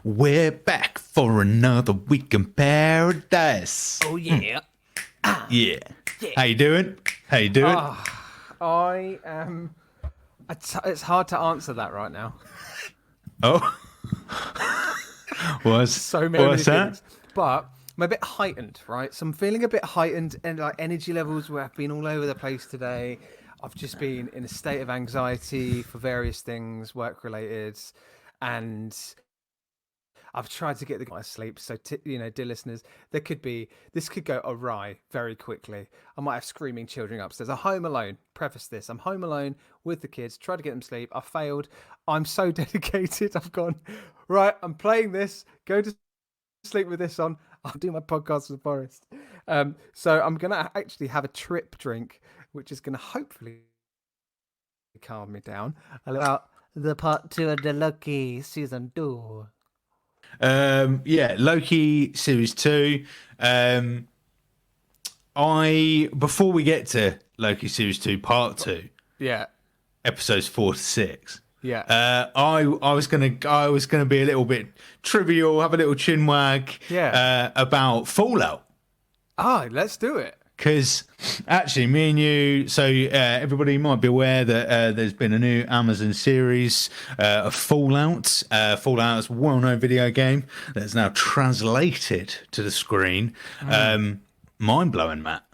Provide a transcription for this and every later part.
We're back for another week in paradise. Oh yeah. Yeah. Yeah. How you doing? How you doing? I am. It's hard to answer that right now. Oh. So many What's that? feelings, but I'm a bit heightened, right? So I'm feeling a bit heightened, and like energy levels where I've been all over the place today. I've just been in a state of anxiety for various things, work related, and I've tried to get the guy to sleep. So, dear listeners, this could go awry very quickly. I might have screaming children upstairs. I'm home alone. Preface this: I'm home alone with the kids. Try to get them to sleep. I failed. I'm so dedicated. I've gone right. I'm playing this. Go to sleep with this on. I'll do my podcast with Forest. So I'm gonna actually have a trip drink, which is gonna hopefully calm me down. About the part 2 of the Loki season 2. Loki series 2. Before we get to Loki series 2 part 2, Yeah. episodes 4 to 6. Yeah. I was gonna be a little bit trivial, have a little chin wag. Yeah. About Fallout. Let's do it. Because actually, me and you, so everybody might be aware that there's been a new Amazon series of Fallout. Fallout is a well-known video game that's now translated to the screen. Mind-blowing, Matt.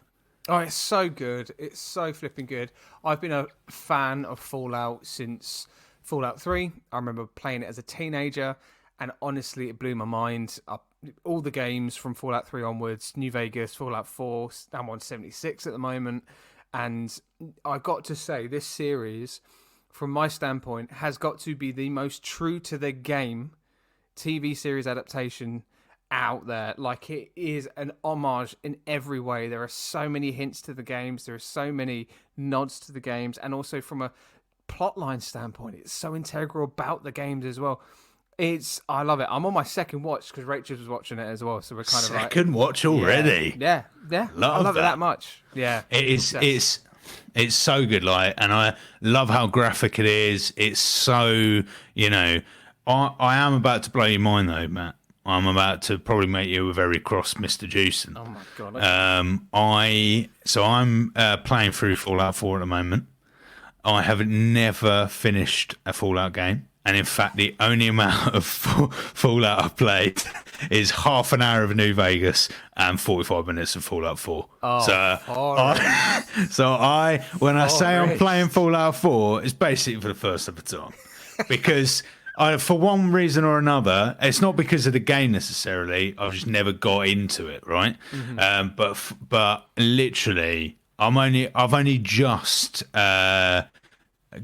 Oh, it's so good. It's so flipping good. I've been a fan of Fallout since Fallout 3. I remember playing it as a teenager, and honestly, it blew my mind. All the games from Fallout 3 onwards, New Vegas, Fallout 4, I'm on 76 at the moment. And I got to say, this series, from my standpoint, has got to be the most true to the game TV series adaptation out there. Like, it is an homage in every way. There are so many hints to the games. There are so many nods to the games. And also from a plotline standpoint, it's so integral about the games as well. I love it. I'm on my second watch because Rachel was watching it as well, so we're kind of second watch already. Yeah. I love it that much. Yeah, it is. It's so good. Like, and I love how graphic it is. It's so I am about to blow your mind though, Matt. I'm about to probably make you a very cross Mr. Jewson. Oh my god. I'm playing through Fallout 4 at the moment. I have never finished a Fallout game. And in fact, the only amount of Fallout I've played is half an hour of New Vegas and 45 minutes of Fallout 4. When I say I'm playing Fallout 4, it's basically for the first of the time. Because for one reason or another, it's not because of the game necessarily, I've just never got into it, right? Mm-hmm. But literally, I've only just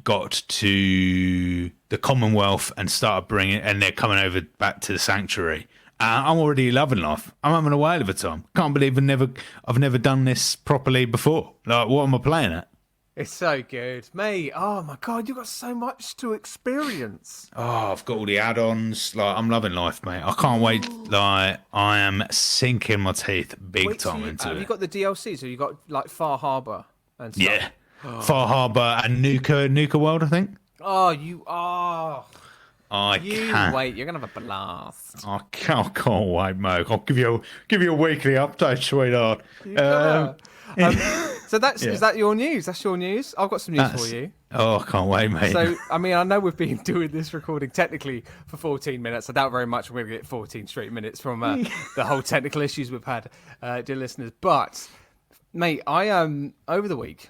got to the Commonwealth and started and they're coming over back to the Sanctuary. I'm already loving life. I'm having a whale of a time. Can't believe I've never done this properly before. Like, what am I playing at? It's so good, mate. Oh my god, you've got so much to experience. Oh, I've got all the add-ons. Like, I'm loving life, mate. I can't wait. Like, I am sinking my teeth big time into it. Have you got the DLC? So you got like Far Harbor and stuff. Yeah. Far Harbor and Nuka World, I think. Oh, you are. Can't wait. You're gonna have a blast. I can't wait, mate. I'll give you a weekly update, sweetheart. So is that your news? That's your news. I've got some news for you. Oh, I can't wait, mate. So, I mean, I know we've been doing this recording technically for 14 minutes. I doubt very much we're going to get 14 straight minutes from the whole technical issues we've had, dear listeners. But, mate, over the week,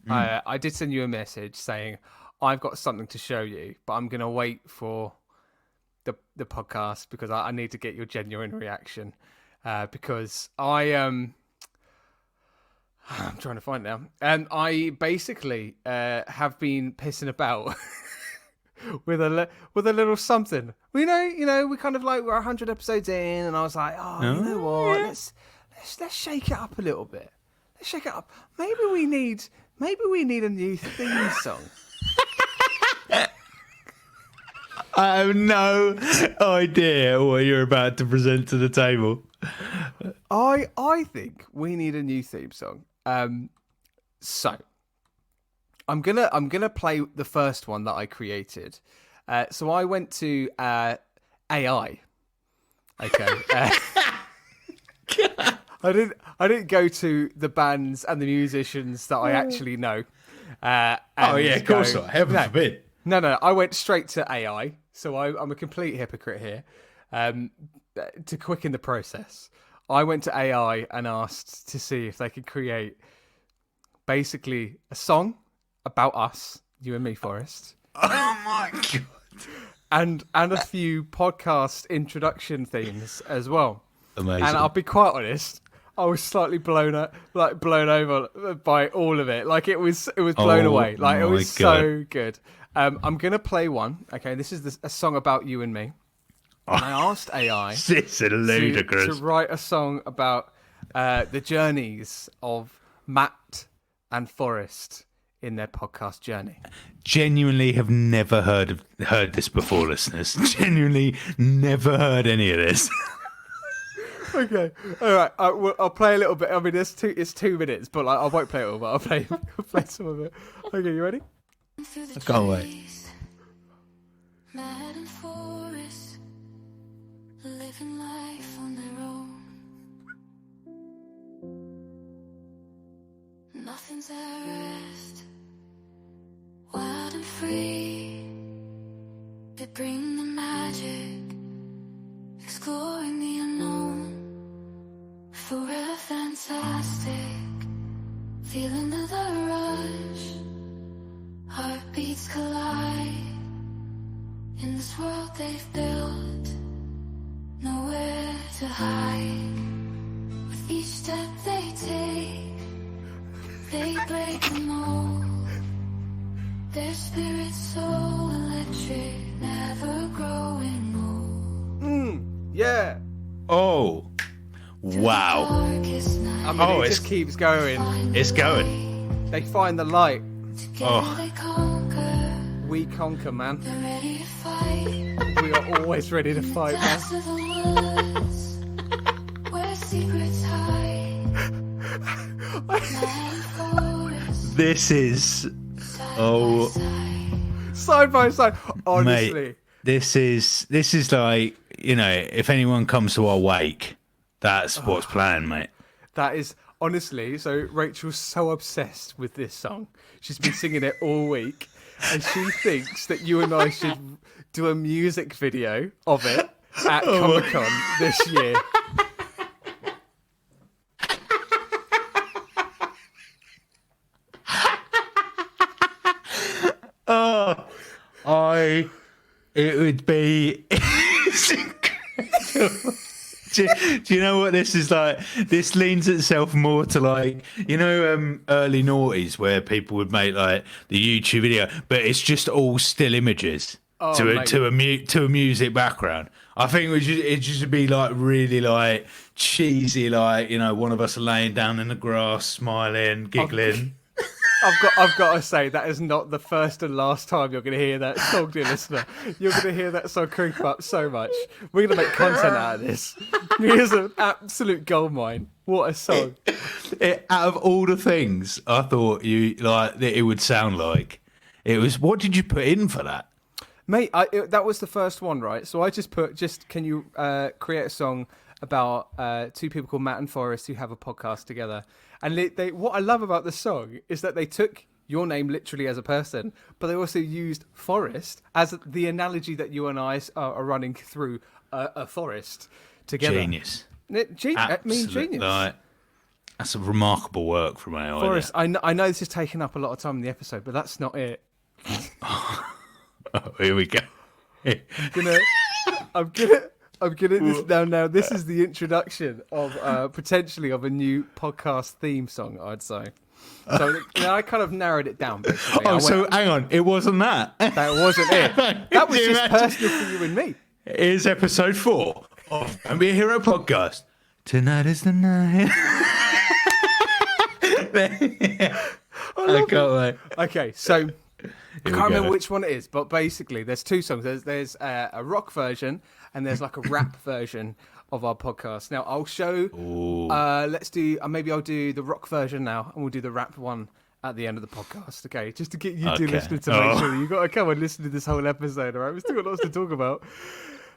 I did send you a message saying I've got something to show you, but I'm going to wait for the podcast because I need to get your genuine reaction. Because I'm trying to find it now. And I basically have been pissing about with a little something. We we kind of like we're 100 episodes in, and I was like, you know what? Yeah. Let's shake it up a little bit. Let's shake it up. Maybe we need a new theme song. I have no idea what you're about to present to the table. I think we need a new theme song. So I'm gonna play the first one that I created. So I went to AI. Okay. I didn't go to the bands and the musicians that I actually know. Oh yeah, of course not. Heaven forbid. No. I went straight to AI, so I'm a complete hypocrite here. To quicken the process, I went to AI and asked to see if they could create basically a song about us, you and me, Forrest. Oh my god! And a few podcast introduction themes as well. Amazing. And I'll be quite honest, I was slightly blown over by all of it. Like it was blown away. Like it was so good. I'm gonna play one. Okay, this is a song about you and me. And I asked AI to write a song about the journeys of Matt and Forrest in their podcast journey. Genuinely have never heard this before, listeners. Genuinely never heard any of this. Okay, all right. I'll play a little bit. I mean, it's 2 minutes, but like, I won't play it all. But I'll play some of it. Okay, you ready? I can't wait. Matt and Forrest, living life on their own. Nothing's at rest. Wild and free, they bring the magic, exploring the unknown. Forever fantastic, feeling the rush. Heartbeats collide in this world they've built. Nowhere to hide. With each step they take, they break the mold. Their spirit's so electric, never growing old. Yeah. Oh. Wow. I mean, it just keeps going. It's going. They find the light. Oh. We conquer, man. We are always ready to fight, man. This is side by side. Honestly, mate, this is like, you know, if anyone comes to our wake, that's what's planned, mate. That is honestly. So Rachel's so obsessed with this song. She's been singing it all week, and she thinks that you and I should do a music video of it at Comic-Con this year. It would be. It's incredible. Do you know what this is like? This leans itself more to like, you know, early noughties where people would make like the YouTube video, but it's just all still images to a music background. I think it just be like really like cheesy, like, you know, one of us laying down in the grass, smiling, giggling. I've got to say, that is not the first and last time you're going to hear that song, dear listener. You're going to hear that song creep up so much. We're going to make content out of this. Here's an absolute goldmine. What a song. Out of all the things I thought you like that it would sound like, it was, what did you put in for that? Mate, that was the first one, right? So I just put, can you create a song about two people called Matt and Forrest who have a podcast together. And they what I love about the song is that they took your name literally as a person, but they also used Forrest as the analogy that you and I are running through a forest together. Genius. Genius. Like, that's a remarkable work from AI. Forrest, I know this is taking up a lot of time in the episode, but that's not it. Oh, here we go. I'm gonna this now. This is the introduction of potentially of a new podcast theme song, I'd say. So I kind of narrowed it down. Basically. Hang on, it wasn't that. That wasn't it. That was just personal for you and me. Here's episode 4 of Don't Be a Hero podcast. Tonight is the night. I can't wait. Okay, so I can't remember which one it is, but basically there's two songs. There's a rock version and there's like a rap version of our podcast. Now I'll show. Let's do. Maybe I'll do the rock version now, and we'll do the rap one at the end of the podcast. Okay, just to get you two listening to make sure you got to come and listen to this whole episode. All right, we've still got lots to talk about.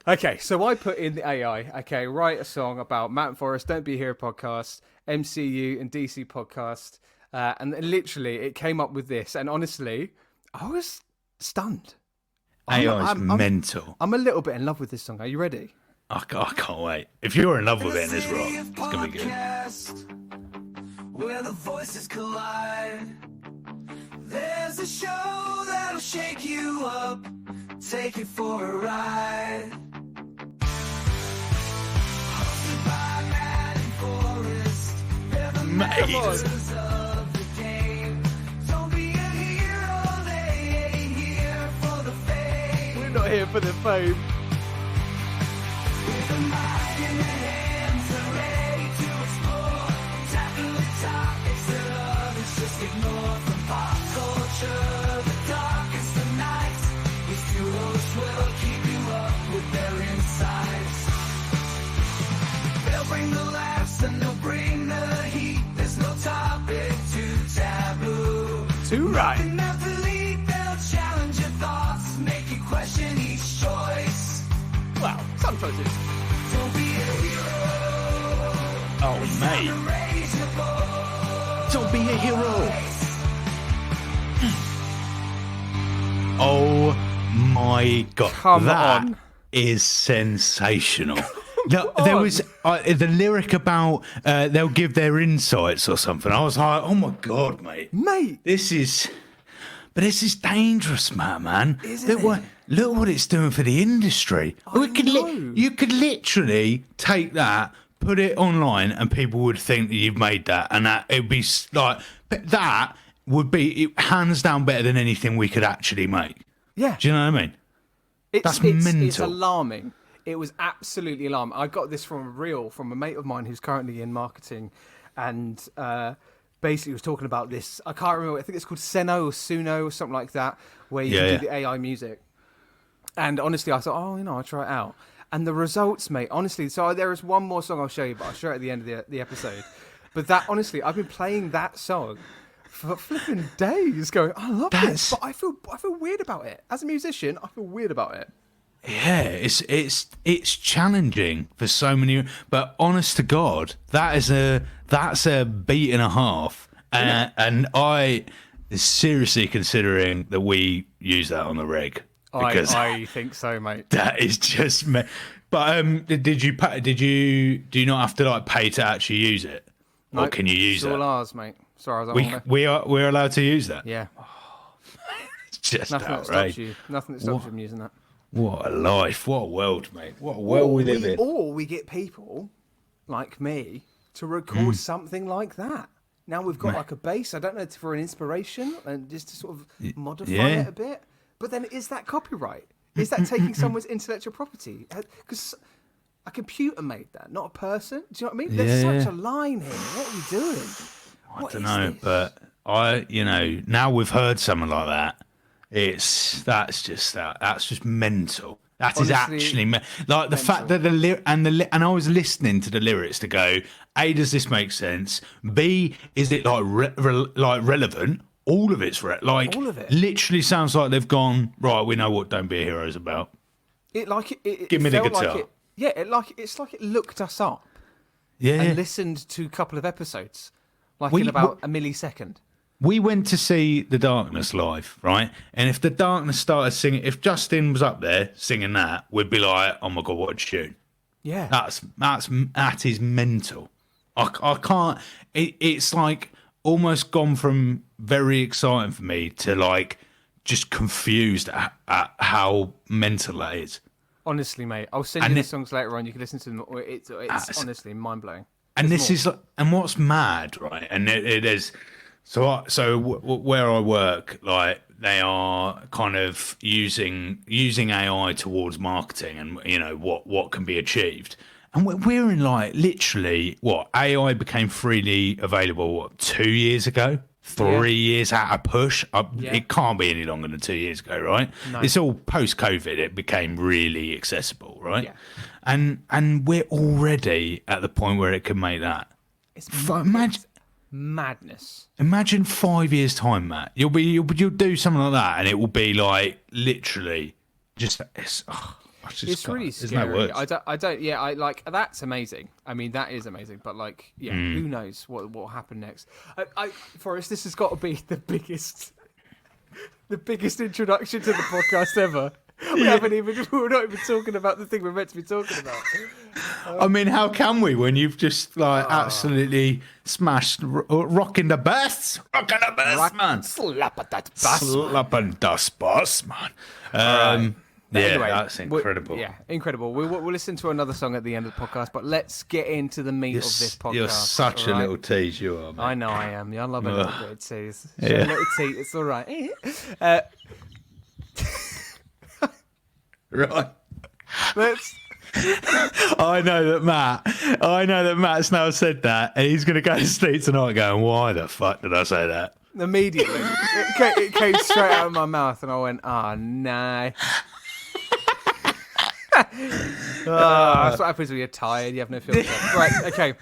Okay, so I put in the AI. Okay, write a song about Mountain Forest, Don't Be a Hero podcast, MCU and DC podcast, and then literally it came up with this. And honestly, I was stunned. AI is mental. I'm a little bit in love with this song. Are you ready? I can't wait. If you're in love with it and it's rock, it's gonna be good. Where the voices collide. There's a show that'll shake you up, take you for a ride. Hosted by Matt and Forrest. They're the masters of the game. Don't be a hero, they ain't here for the fame. We're not here for the fame. With a mind in their hands, they're ready to explore. Tackle the topics that others just ignore. From pop culture, the darkest of nights. These two hosts will keep you up with their insights. They'll bring the laughs and they'll bring the heat. There's no topic too taboo. Too right. Nothing out the lead, they'll challenge your thoughts, make you question each choice. Well, some choices. Don't be a hero. Oh, mate. Raise your voice. Don't be a hero. Oh my god, Come that on. is sensational. There was the lyric about they'll give their insights or something. I was like, oh my god, mate, this is dangerous, man. Look what it's doing for the industry. You could literally take that, put it online, and people would think that you've made that, and that it'd be like that would be hands down better than anything we could actually make. Yeah. Do you know what I mean? It's mental. It's alarming. It was absolutely alarming. I got this from a mate of mine who's currently in marketing, and basically was talking about this. I can't remember. I think it's called Seno or Suno or something like that, where you can do the AI music. And honestly, I thought, I'll try it out. And the results, mate, honestly. So there is one more song I'll show you, but I'll show it at the end of the episode. But that, honestly, I've been playing that song for flipping days, going, I love this, but I feel weird about it. As a musician, I feel weird about it. Yeah, it's challenging for so many, but honest to God, that's a beat and a half, and I is seriously considering that we use that on the reg. Because I think so, mate. That is just me. But do you not have to like pay to actually use it, or can you use it? It's all ours, mate. Sorry, we're allowed to use that. Yeah. It's just Nothing that stops you. Nothing that stops you from using that. What a life! What a world, mate! What a world we live in. Or we get people like me to record something like that. Now we've got like a bass. I don't know, for an inspiration and just to sort of modify it a bit. But then, is that copyright? Is that taking someone's intellectual property? Because a computer made that, not a person. Do you know what I mean? There's such a line here. What are we doing? I don't know, but now we've heard something like that. That's just mental. That is actually like the fact that and I was listening to the lyrics to go, A, does this make sense? B, is it like relevant? All of it's all of it literally sounds like they've gone right. We know what "Don't Be a Hero" is about. Give me the guitar. It's like it looked us up. Yeah, and listened to a couple of episodes, in about a millisecond. We went to see The Darkness live, right? And if The Darkness started singing, if Justin was up there singing that, we'd be like, "Oh my god, what a tune!" Yeah, that is mental. I can't. It's like almost gone from very exciting for me to like just confused at how mental that is. Honestly, mate, I'll send you the songs later on. You can listen to them. It's honestly mind blowing. And what's mad, right? And it is. So where I work, like they are kind of using AI towards marketing and what can be achieved. And we're in like literally AI became freely available 2 years ago, 3 years at a push. It can't be any longer than 2 years ago, right? No. It's all post COVID. It became really accessible, right? Yeah. And we're already at the point where it can make that. It's madness. Imagine 5 years time, Matt. You'll do something like that, and it will be like literally just. It's really there's scary. no words. I don't. Yeah, I like that's amazing. I mean, that is amazing. But like, yeah, who knows what will happen next? Forrest, this has got to be the biggest introduction to the podcast ever. We're not even talking about the thing we're meant to be talking about. I mean, how can we when you've just like absolutely smashed rocking the bass, man, Slap that bass. slapping the bass, man. Anyway, that's incredible. Yeah, incredible. We'll listen to another song at the end of the podcast, but let's get into the meat of this podcast. You're such a little tease, you are, mate. I know I am. Yeah, I love a little bit of tease. Yeah. A little tease, it's all right. Right. Let's. I know that Matt's now said that, and he's going to go to sleep tonight going, why the fuck did I say that? Immediately, it came straight out of my mouth, and I went, "Oh no!" That's what happens when you're tired. You have no filter. Right? Okay.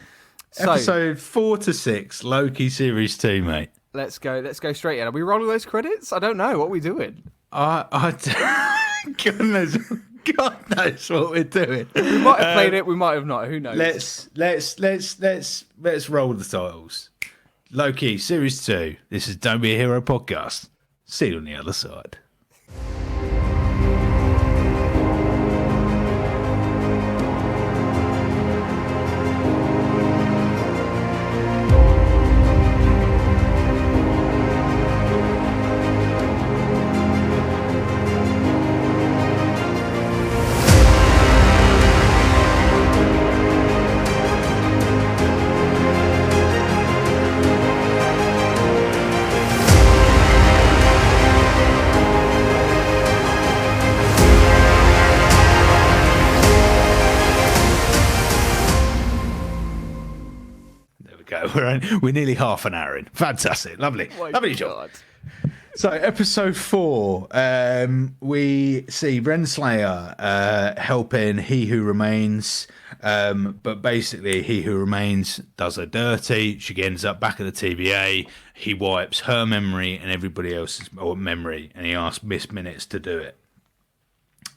So Episode 4 to 6, Loki series 2, mate. let's go. Let's go straight in. Are we rolling those credits? I don't know. What are we doing? God knows what we're doing. We might have played it. We might have not. Who knows? Let's roll the titles. Loki series 2. This is Don't Be a Hero podcast. See you on the other side. We're nearly half an hour in. Fantastic. Lovely. Lovely job. So, episode 4, we see Renslayer helping He Who Remains, but basically He Who Remains does her dirty. She ends up back at the TVA. He wipes her memory and everybody else's memory, and he asks Miss Minutes to do it.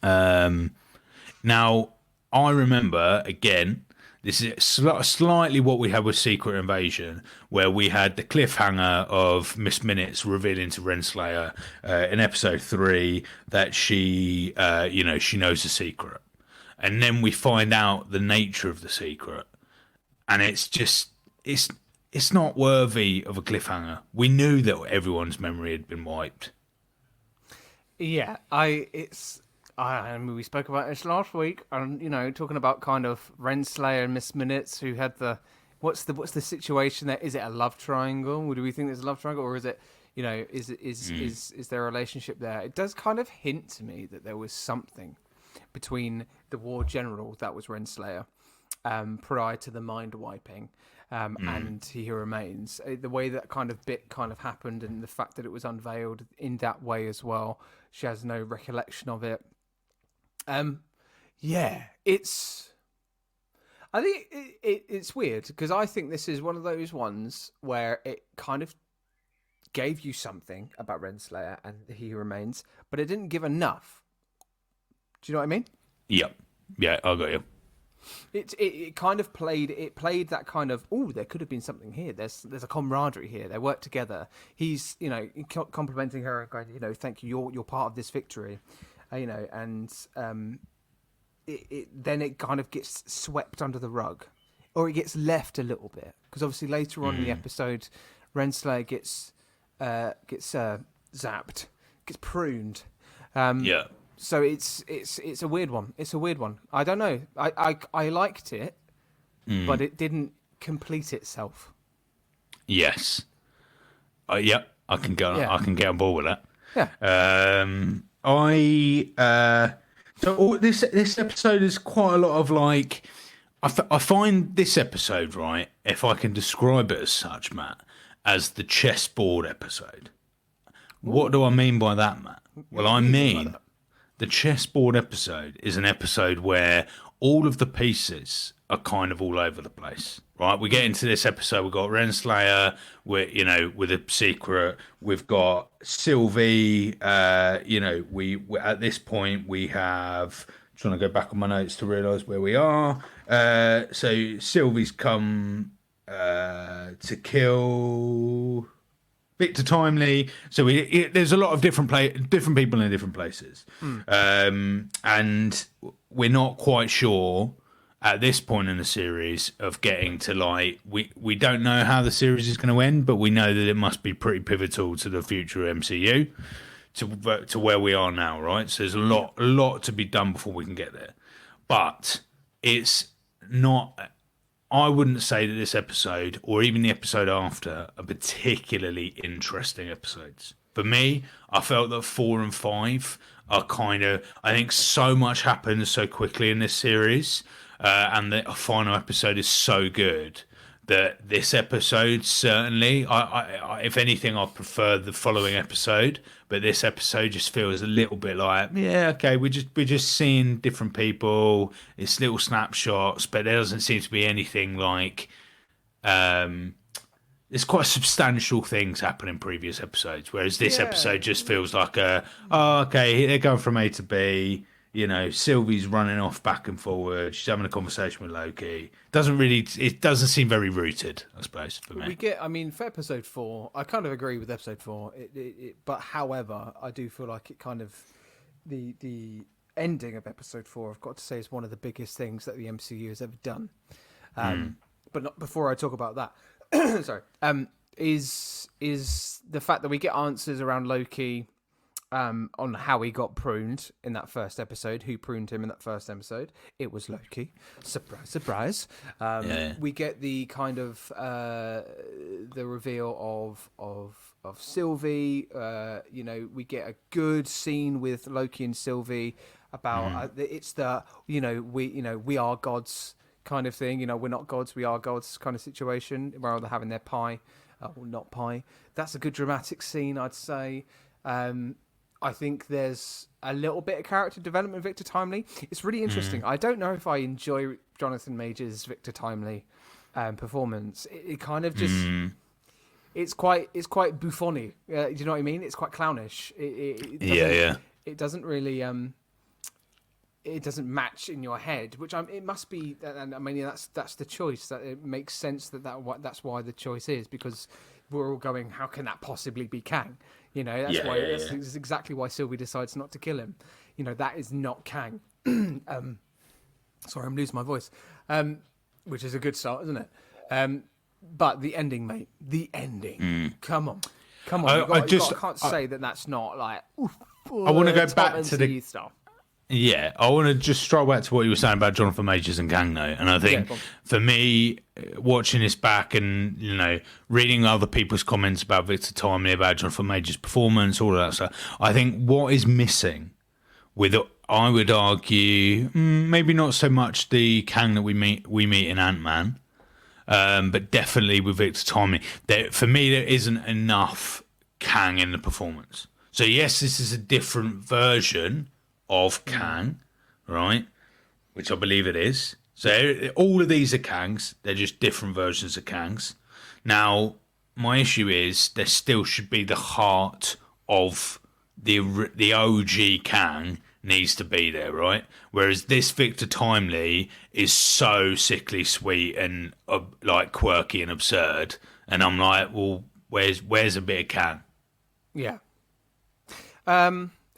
Now, I remember, again, this is slightly what we had with Secret Invasion, where we had the cliffhanger of Miss Minutes revealing to Renslayer in episode 3 that she knows the secret. And then we find out the nature of the secret. And it's just, it's not worthy of a cliffhanger. We knew that everyone's memory had been wiped. Yeah, I mean, we spoke about this last week, and talking about kind of Renslayer and Miss Minutes, who had what's the situation there? Is it a love triangle? Or do we think there's a love triangle, or is it, is there a relationship there? It does kind of hint to me that there was something between the war general that was Renslayer, prior to the mind wiping, and He Who Remains. The way that kind of happened, and the fact that it was unveiled in that way as well. She has no recollection of it. I think it's weird, because I think this is one of those ones where it kind of gave you something about Renslayer and He Who Remains, but it didn't give enough. Do you know what I mean? Yep. Yeah, I got you. It kind of played that kind of, there could have been something here. There's a camaraderie here. They work together. He's complimenting her and going, thank you. You're part of this victory. Then it kind of gets swept under the rug, or it gets left a little bit, because obviously later on in the episode, Renslayer gets zapped, gets pruned. Yeah. So it's a weird one. It's a weird one. I don't know. I liked it, but it didn't complete itself. Yes. Yep. I can go. Yeah. I can get on board with that. Yeah. So this episode is quite a lot of like. I find this episode, right, if I can describe it as such, Matt, as the chessboard episode. Ooh. What do I mean by that, Matt? Well, I mean the chessboard episode is an episode where all of the pieces are kind of all over the place, right? We get into this episode, we've got Renslayer, with a secret. We've got Sylvie, we at this point we have trying to go back on my notes to realise where we are. So Sylvie's come to kill Victor Timely. So there's a lot of different people in different places, and we're not quite sure at this point in the series of getting to like we don't know how the series is going to end, but we know that it must be pretty pivotal to the future MCU, to where we are now, right? So there's a lot to be done before we can get there, but it's not. I wouldn't say that this episode or even the episode after are particularly interesting episodes. For me, I felt that 4 and 5 are kind of. I think so much happens so quickly in this series. And the final episode is so good that this episode certainly, I if anything, I prefer the following episode. But this episode just feels a little bit like, yeah, okay, we're just seeing different people. It's little snapshots, but there doesn't seem to be anything like. There's quite substantial things happen in previous episodes, whereas this episode just feels like okay, they're going from A to B. You know, Sylvie's running off back and forward. She's having a conversation with Loki. It doesn't seem very rooted, I suppose, for me. For episode 4, I kind of agree with episode 4. But however, I do feel like it kind of the ending of episode 4, I've got to say, is one of the biggest things that the MCU has ever done. But not before I talk about that. Sorry. Is the fact that we get answers around Loki. On how he got pruned in that first episode. Who pruned him in that first episode? It was Loki. Surprise, surprise. We get the kind of the reveal of Sylvie. We get a good scene with Loki and Sylvie about it's the we are gods kind of thing. We're not gods, we are gods kind of situation. Rather than having their pie or not pie. That's a good dramatic scene, I'd say. I think there's a little bit of character development with Victor Timely. It's really interesting. I don't know if I enjoy Jonathan Majors' Victor Timely performance. It kind of just it's quite buffony. Do you know what I mean? It's quite clownish. It doesn't really it doesn't match in your head, which it must be. And I mean that's the choice. That it makes sense that's why the choice is, because we're all going, how can that possibly be Kang? That's exactly why Sylvie decides not to kill him. That is not Kang. Sorry, I'm losing my voice. Which is a good start, isn't it? But the ending, mate. The ending. Come on. I can't say that's not like. I want to go back to the stuff. Yeah, I want to just stroll back to what you were saying about Jonathan Majors and Kang, though. And I think for me, watching this back and, reading other people's comments about Victor Timely, about Jonathan Majors' performance, all of that stuff, I think what is missing with, I would argue, maybe not so much the Kang that we meet in Ant-Man, but definitely with Victor Timely. For me, there isn't enough Kang in the performance. So yes, this is a different version of Kang, right? Which I believe it is. So all of these are Kangs. They're just different versions of Kangs. Now, my issue is there still should be the heart of the OG Kang needs to be there, right? Whereas this Victor Timely is so sickly sweet and like quirky and absurd, and I'm like, well, where's a bit of Kang? Yeah.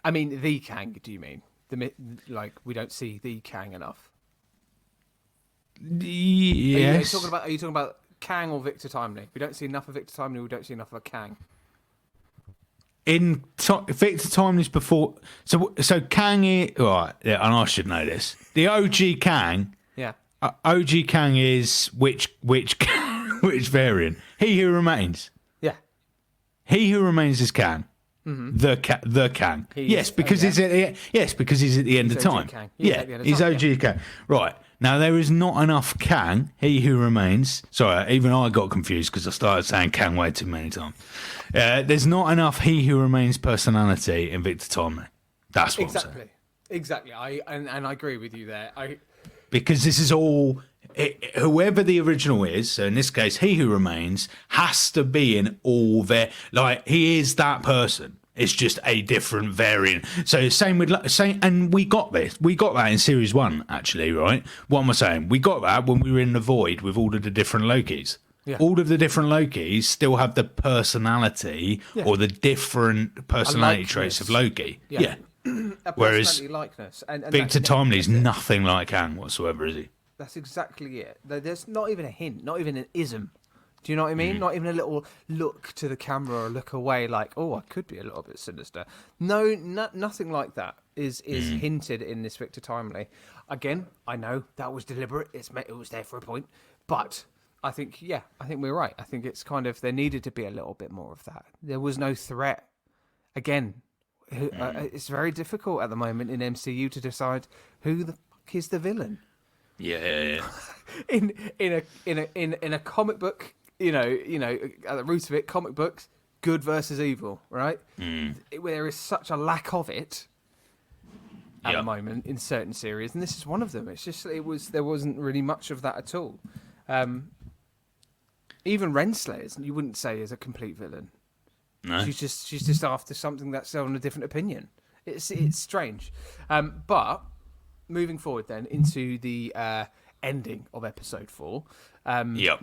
I mean, the Kang, do you mean? We don't see the Kang enough. Yes. Are you talking about Kang or Victor Timely? We don't see enough of Victor Timely, we don't see enough of Kang. Victor Timely's before... So Kang is... Right, yeah, and I should know this. The OG Kang... Yeah. OG Kang is which which variant? He Who Remains. Yeah. He Who Remains is Kang. Mm-hmm. The Kang. Because he's at the end of time. He's OG Kang. Right. Now, there is not enough Kang, He Who Remains. Sorry, even I got confused because I started saying Kang way too many times. There's not enough He Who Remains personality in Victor Timely. That's what I'm saying. Exactly. I agree with you there. Because this is all... whoever the original is, so in this case, He Who Remains, has to be in all their... Like, he is that person. It's just a different variant. So same with and we got this. We got that in series 1, actually, right? What am I saying? We got that when we were in the void with all of the different Lokis. Yeah. All of the different Lokis still have the personality or the different personality traits of Loki. Yeah. A Whereas personality likeness. And Victor Timely's nothing like Kang whatsoever, is he? That's exactly it. There's not even a hint, not even an ism. Do you know what I mean? Not even a little look to the camera or look away like, oh, I could be a little bit sinister. No, nothing like that is hinted in this Victor Timely. Again, I know that was deliberate. It was there for a point. But I think we're right. I think it's kind of, there needed to be a little bit more of that. There was no threat. Again, it's very difficult at the moment in MCU to decide who the fuck is the villain. Yeah. In a comic book, you know, at the root of it, comic books, good versus evil, right? There is such a lack of it at the moment in certain series, and this is one of them. It's just there wasn't really much of that at all. Even Renslayers, you wouldn't say is a complete villain. No. She's just after something that's on a different opinion. It's strange, but moving forward then into the ending of episode 4,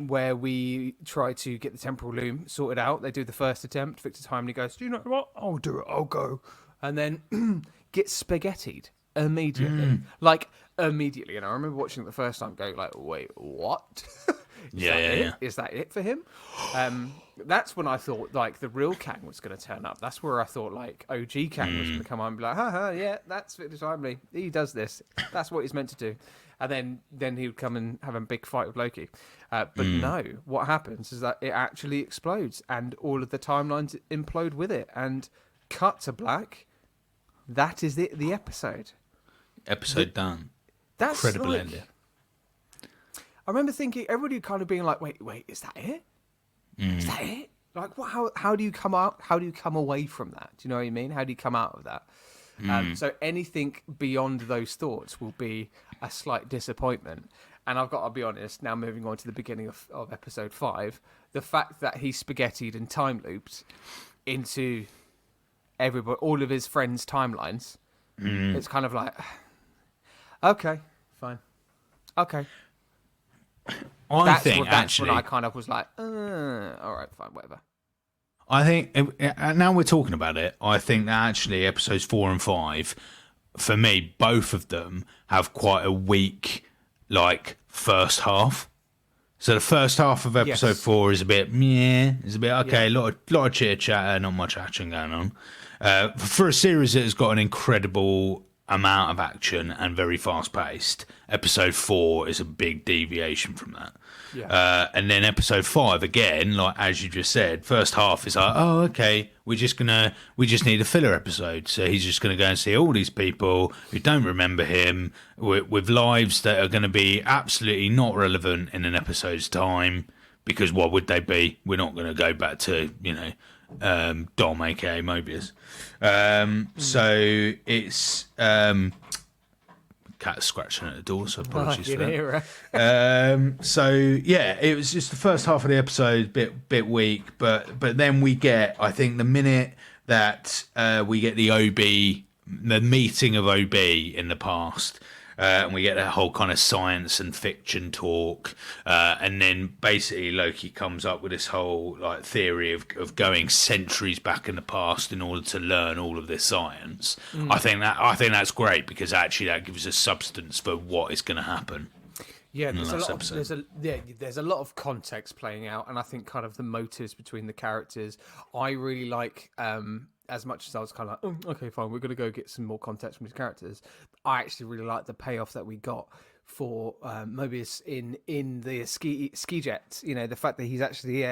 where we try to get the temporal loom sorted out. They do the first attempt. Victor Timely goes, "Do you know what? I'll do it. I'll go," and then get spaghettied immediately, like immediately. And I remember watching it the first time, going like, "Wait, what?" Is that it for him? That's when I thought like the real Kang was going to turn up. That's where I thought like OG Kang was going to come on and be like, "Ha, yeah, that's Victor Timely. He does this. That's what he's meant to do." And then he would come and have a big fight with Loki. But no, what happens is that it actually explodes and all of the timelines implode with it. And cut to black. That is the episode. Done. That's incredible like, ending. I remember thinking, everybody kind of being like, wait, is that it? Is that it? Like, what? How do you come out? How do you come away from that? Do you know what I mean? How do you come out of that? So anything beyond those thoughts will be a slight disappointment. And I've got to be honest, now moving on to the beginning of episode 5, the fact that he spaghettied and time looped into all of his friends' timelines, it's kind of like, okay, fine. Okay. That's when I kind of was like, all right, fine, whatever. I think now we're talking about it. I think that actually episodes 4 and 5, for me, both of them have quite a weak, like, first half. So the first half of episode 4 is a bit okay, a lot of chit chatter, not much action going on. For a series that has got an incredible amount of action and very fast paced, episode 4 is a big deviation from that. And then episode 5 again, like as you just said, first half is like, oh, okay, we just need a filler episode. So he's just gonna go and see all these people who don't remember him with lives that are gonna be absolutely not relevant in an episode's time, because what would they be? We're not gonna go back to, Dom, aka Mobius. So it's cat scratching at the door, so apologies for that. So yeah, it was just the first half of the episode bit weak, but then we get, I think, the minute that we get the meeting of OB in the past. And we get that whole kind of science and fiction talk, and then basically Loki comes up with this whole like theory of going centuries back in the past in order to learn all of this science. I think that's great, because actually that gives us substance for what is going to happen. Yeah, there's a lot of context playing out, and I think kind of the motives between the characters. I really like. As much as I was kind of like, oh, okay, fine, we're going to go get some more context from his characters, I actually really like the payoff that we got for Mobius in the ski jet. The fact that he's actually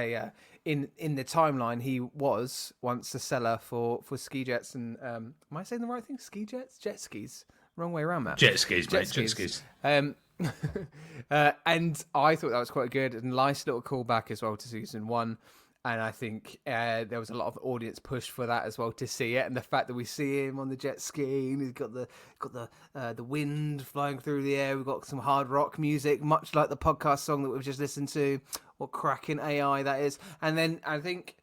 in the timeline, he was once a seller for ski jets and am I saying the right thing? Ski jets, jet skis, wrong way around, Matt. Jet skis. And I thought that was quite good and nice little callback as well to season 1. And I think there was a lot of audience push for that as well, to see it, and the fact that we see him on the jet ski, and he's got the wind flying through the air. We've got some hard rock music, much like the podcast song that we've just listened to. What cracking AI that is! And then I think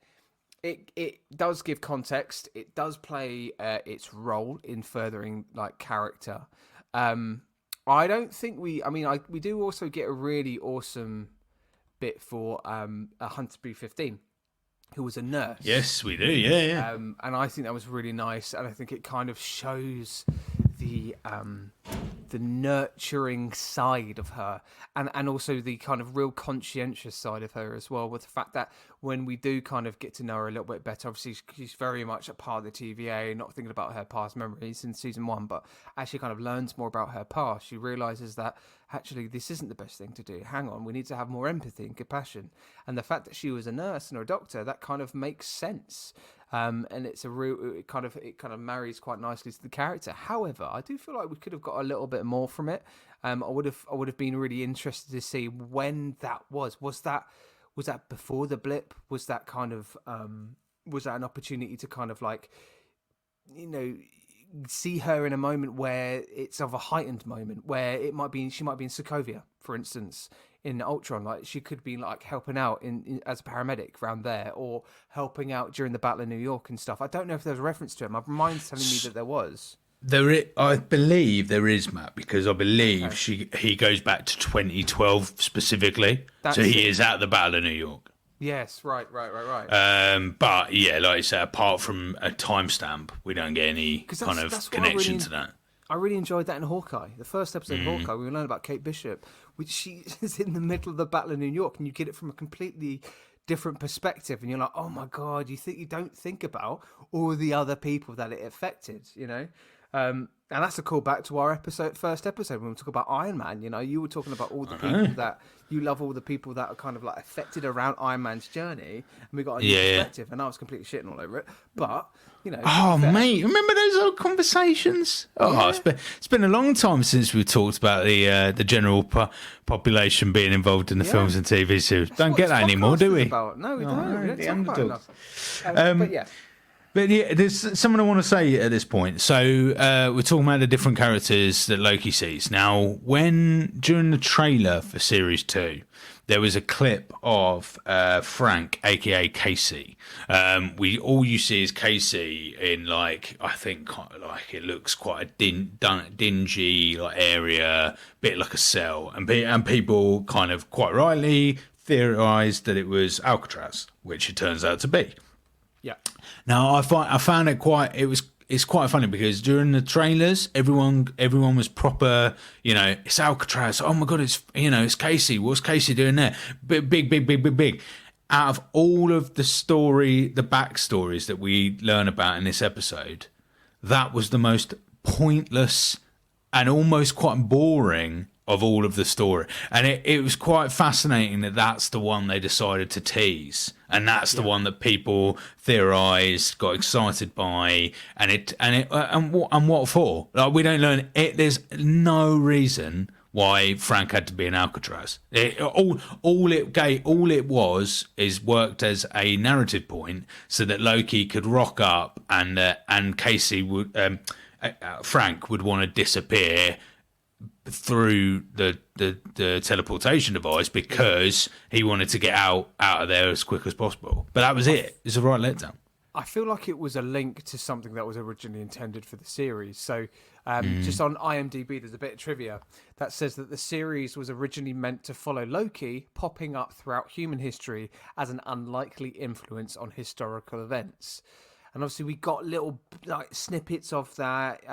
it does give context. It does play its role in furthering like character. I don't think we do also get a really awesome bit for a Hunter B-15, who was a nurse. Yes, we do. Yeah. And I think that was really nice, and I think it kind of shows the nurturing side of her, and also the kind of real conscientious side of her as well, with the fact that when we do kind of get to know her a little bit better, obviously she's very much a part of the TVA, not thinking about her past memories in season 1, but as she kind of learns more about her past, she realizes that actually this isn't the best thing to do. Hang on, we need to have more empathy and compassion. And the fact that she was a nurse and a doctor, that kind of makes sense. And it's it kind of marries quite nicely to the character. However, I do feel like we could have got a little bit more from it. I would have been really interested to see when that was. Was that before the blip? Was that kind of was that an opportunity to kind of like, you know, see her in a moment where it's of a heightened moment, where she might be in Sokovia, for instance, in Ultron, like she could be like helping out in as a paramedic around there, or helping out during the Battle of New York and stuff. I don't know if there's a reference to it. My mind's telling me that there was. I believe there is, Matt, because I believe he goes back to 2012 specifically. So he is at the Battle of New York. Yes, right. But yeah, like I said, apart from a timestamp, we don't get any kind of connection to that. I really enjoyed that in Hawkeye. The first episode of Hawkeye, we learned about Kate Bishop, which she is in the middle of the Battle of New York, and you get it from a completely different perspective, and you're like, oh my God, you don't think about all the other people that it affected, you know? And that's a callback to our first episode when we talk about Iron Man. You know, you were talking about all the people that you love, all the people that are kind of like affected around Iron Man's journey, and we got a new perspective. And I was completely shitting all over it, but you know. Oh mate, remember those old conversations? Oh, it's been a long time since we talked about the general population being involved in the films and TV series. Don't get that anymore, do we? No, we don't. We don't talk about it enough. But yeah. But yeah, there's something I want to say at this point. So we're talking about the different characters that Loki sees. Now, during the trailer for Series 2, there was a clip of Frank, aka Casey. All you see is Casey in like, I think kind of like it looks quite a dingy like area, bit like a cell, and people kind of quite rightly theorized that it was Alcatraz, which it turns out to be. Yeah. Now I found it it's quite funny because during the trailers everyone was proper, you know, it's Alcatraz. Oh my God, it's Casey. What's Casey doing there? Big. Out of all of the backstories that we learn about in this episode, that was the most pointless and almost quite boring of all of the story. And it was quite fascinating that that's the one they decided to tease. And that's the one that people theorized, got excited by, and what for? Like, we don't learn it. There's no reason why Frank had to be in Alcatraz. All it was worked as a narrative point so that Loki could rock up and Casey would Frank would want to disappear through the teleportation device because he wanted to get out of there as quick as possible. But that was it. It's a right letdown. I feel like it was a link to something that was originally intended for the series. So just on IMDb, there's a bit of trivia that says that the series was originally meant to follow Loki popping up throughout human history as an unlikely influence on historical events. And obviously we got little like snippets of that,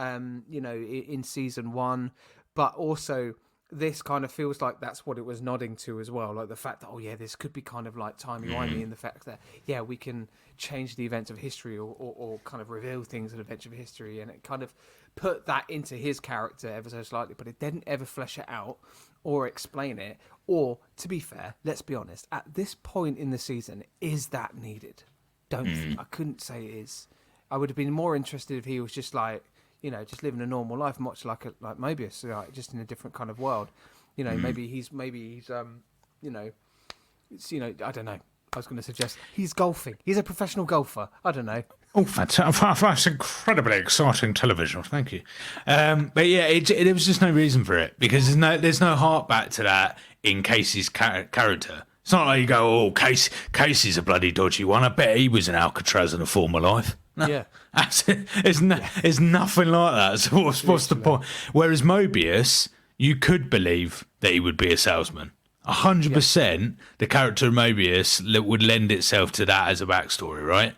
you know, in season 1. But also, this kind of feels like that's what it was nodding to as well. Like the fact that, this could be kind of like timey-wimey, and the fact that, we can change the events of history or kind of reveal things in events of history. And it kind of put that into his character ever so slightly, but it didn't ever flesh it out or explain it. Or, to be fair, let's be honest, at this point in the season, is that needed? I couldn't say it is. I would have been more interested if he was just like, you know, just living a normal life, much like Mobius, like just in a different kind of world. You know, maybe he's, you know, it's, you know, I don't know. I was going to suggest he's golfing. He's a professional golfer. I don't know. Oh, that's incredibly exciting television. Thank you. But yeah, there was just no reason for it because there's no heart back to that in Casey's character. It's not like you go, oh, Casey's a bloody dodgy one. I bet he was in Alcatraz in a former life. No, Yeah. it's nothing like that. So what's the point? Whereas Mobius, you could believe that he would be a salesman. 100%, the character of Mobius would lend itself to that as a backstory, right?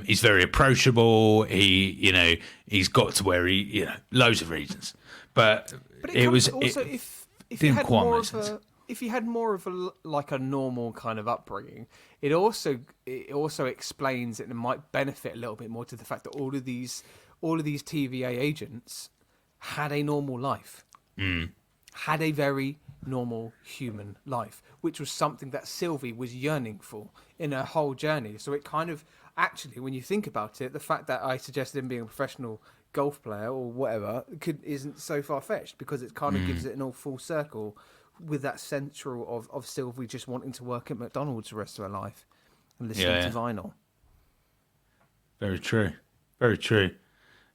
He's very approachable. He's got to where he, loads of reasons. But it was also it if you didn't had quite more make of sense. if you had more of a normal kind of upbringing, it also explains it and might benefit a little bit more to the fact that all of these TVA agents had a normal life, had a very normal human life, which was something that Sylvie was yearning for in her whole journey. So it kind of actually, when you think about it, the fact that I suggested him being a professional golf player or whatever isn't so far-fetched, because it kind of gives it an all full circle with that central of Sylvie just wanting to work at McDonald's the rest of her life and listening to vinyl. Very true. Very true.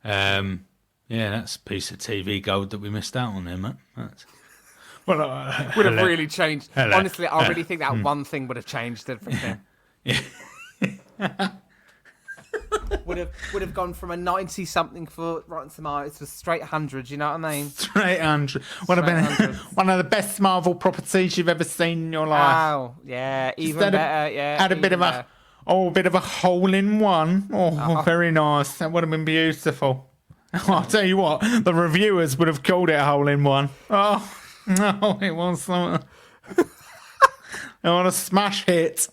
That's a piece of TV gold that we missed out on there, mate. Would have really changed. Hello. Honestly, I really think that one thing would have changed everything. would have gone from a 90 something for Rotten Tomatoes to straight 100. You know what I mean? Straight 100. Would have been one of the best Marvel properties you've ever seen in your life. Oh, yeah, even better. Had a bit of a hole in one. Oh, very nice. That would have been beautiful. I'll tell you what, the reviewers would have called it a hole in one. Oh, no, it was something. What a smash hit.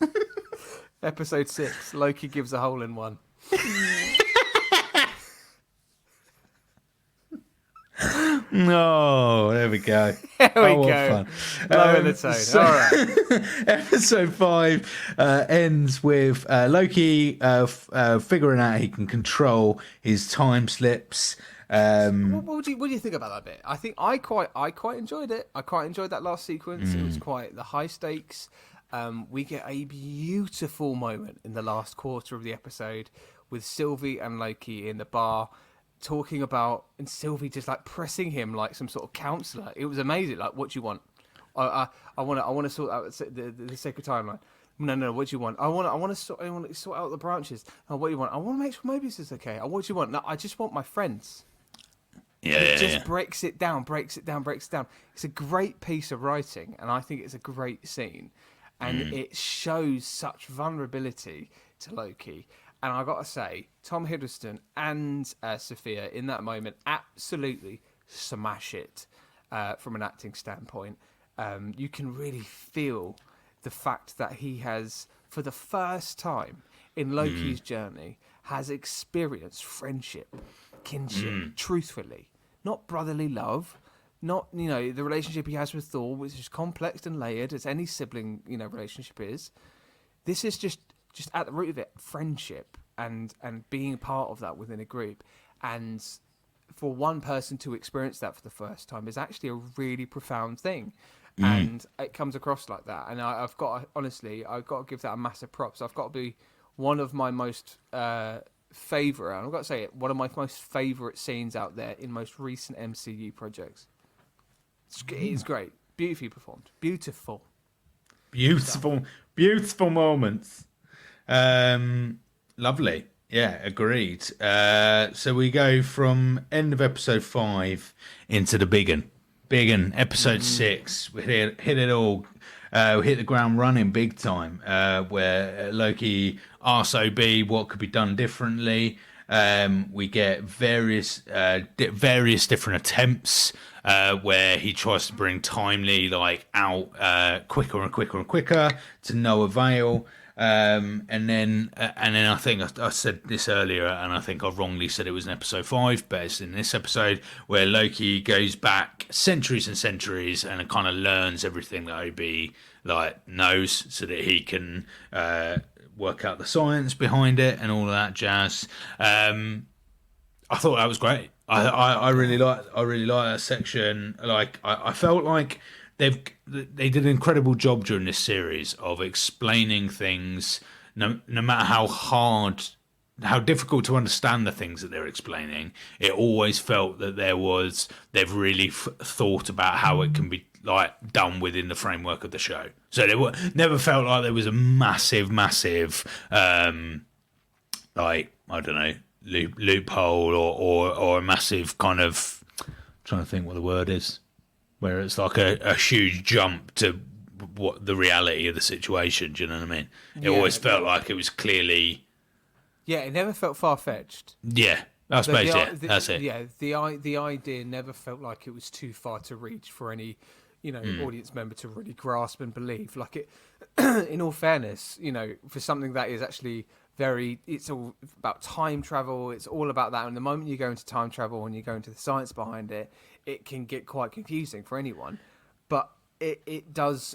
Episode 6, Loki gives a hole in one. No, there we go. There we what go. fun. Lower the tone. All right. Episode 5 ends with Loki figuring out he can control his time slips. What do you think about that bit? I think I quite enjoyed it. I quite enjoyed that last sequence. It was quite the high stakes. We get a beautiful moment in the last quarter of the episode with Sylvie and Loki in the bar talking about, and Sylvie just like pressing him like some sort of counselor. It was amazing. Like, what do you want? I want to sort out the sacred timeline. No. What do you want? I want to sort out the branches. Oh, what do you want? I want to make sure Mobius is okay. Oh, what do you want? No, I just want my friends. It just breaks it down. It's a great piece of writing, and I think it's a great scene, and it shows such vulnerability to Loki. And I got to say, Tom Hiddleston and Sophia in that moment absolutely smash it from an acting standpoint. You can really feel the fact that he has, for the first time in Loki's journey, has experienced friendship, kinship, truthfully. Not brotherly love, not, the relationship he has with Thor, which is complex and layered as any sibling, relationship is. This is just at the root of it, friendship and being part of that within a group. And for one person to experience that for the first time is actually a really profound thing. And it comes across like that. And I've got to give that a massive props. I've got to be one of my most favourite, and I've got to say it, one of my most favourite scenes out there in most recent MCU projects. It's great. Beautifully performed. Beautiful moments. Lovely. Yeah, agreed. So we go from end of episode 5 into the big un. Episode 6. We hit it all. We hit the ground running big time, where Loki asks OB what could be done differently. We get various different attempts where he tries to bring Timely out quicker and quicker to no avail. And then I think I said this earlier, and I think I wrongly said it was in episode 5, but it's in this episode where Loki goes back centuries and centuries and kind of learns everything that OB knows, so that he can work out the science behind it and all of that jazz. I thought that was great. I really like that section. I felt like they did an incredible job during this series of explaining things, no matter how difficult to understand the things that they're explaining. It always felt that they've really thought about how it can be like done within the framework of the show. So never felt like there was a massive, like, I don't know, loophole or a massive kind of, I'm trying to think what the word is, where it's like a huge jump to what the reality of the situation. Do you know what I mean? It always felt like it was clearly. Yeah, it never felt far-fetched. Yeah, I suppose. That's it. Yeah, the idea never felt like it was too far to reach for any, audience member to really grasp and believe. Like it, in all fairness, for something that is actually it's all about time travel. It's all about that. And the moment you go into time travel and you go into the science behind it, it can get quite confusing for anyone. But it does